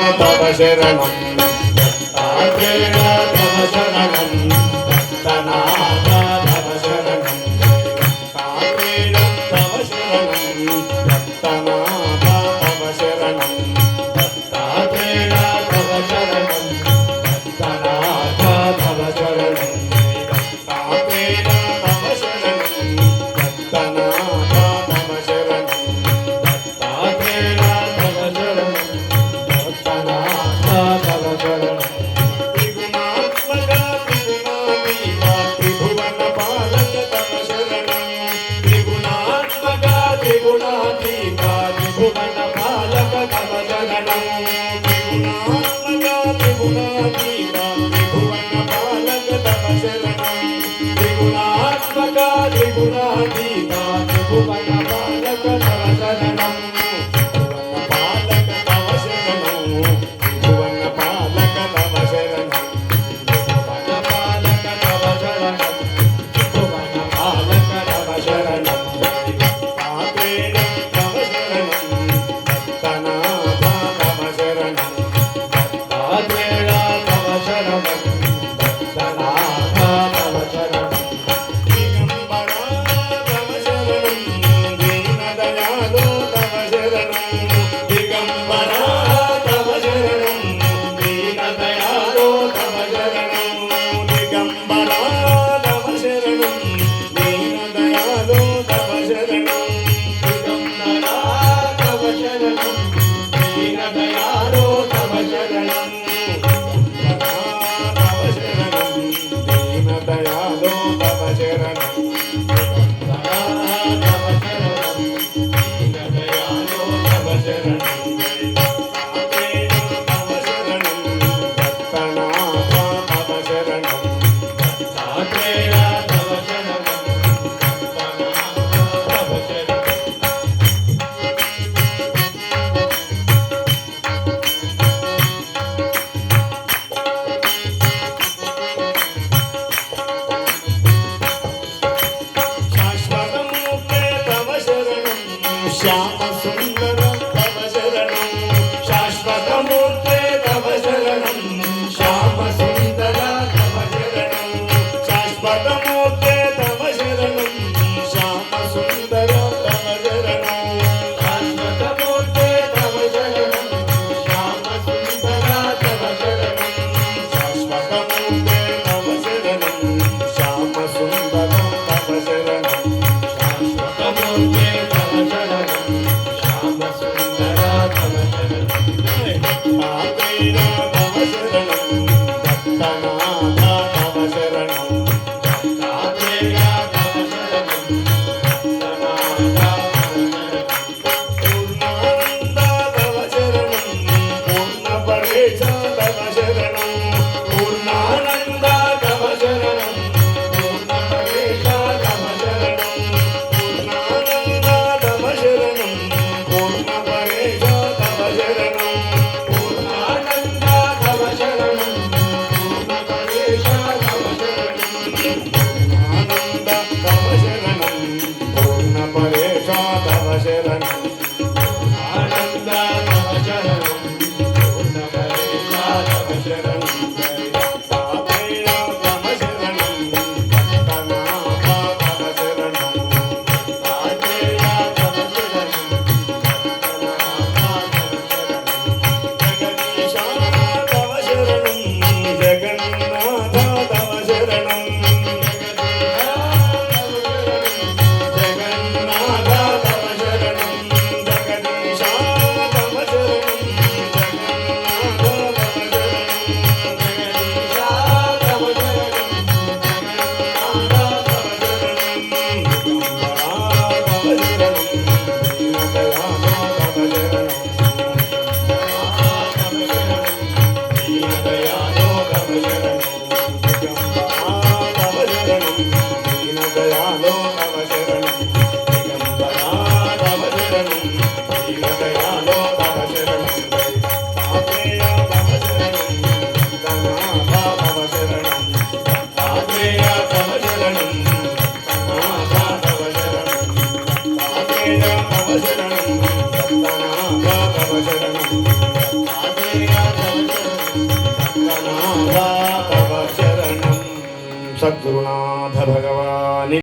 तव शरणं दत्तात्रेय तव शरणं दत्तनाथ तव शरणं दत्तात्रेय तव शरणं दत्तनाथ तव शरणं दत्तात्रेय तव शरणं दत्तनाथ तव शरणं दत्तात्रेय तव शरणं दत्तनाथ तव शरणं दत्तात्रेय तव शरणं श्याम सुंदर तव शरणं शाश्वतमूर्ते तव शरणं श्याम सुंदर तव शरणं शाश्वतमूर्ते तव शरणं श्याम सुंदर तव शरणं शाश्वतमूर्ते तव शरणं श्याम सुंदर तव शरणं शाश्वतमूर्ते तव शरणं श्याम सुंदर तव शरणं शाश्वतमूर्ते तव शरणं शरणं सद्गुरुनाथ भगवान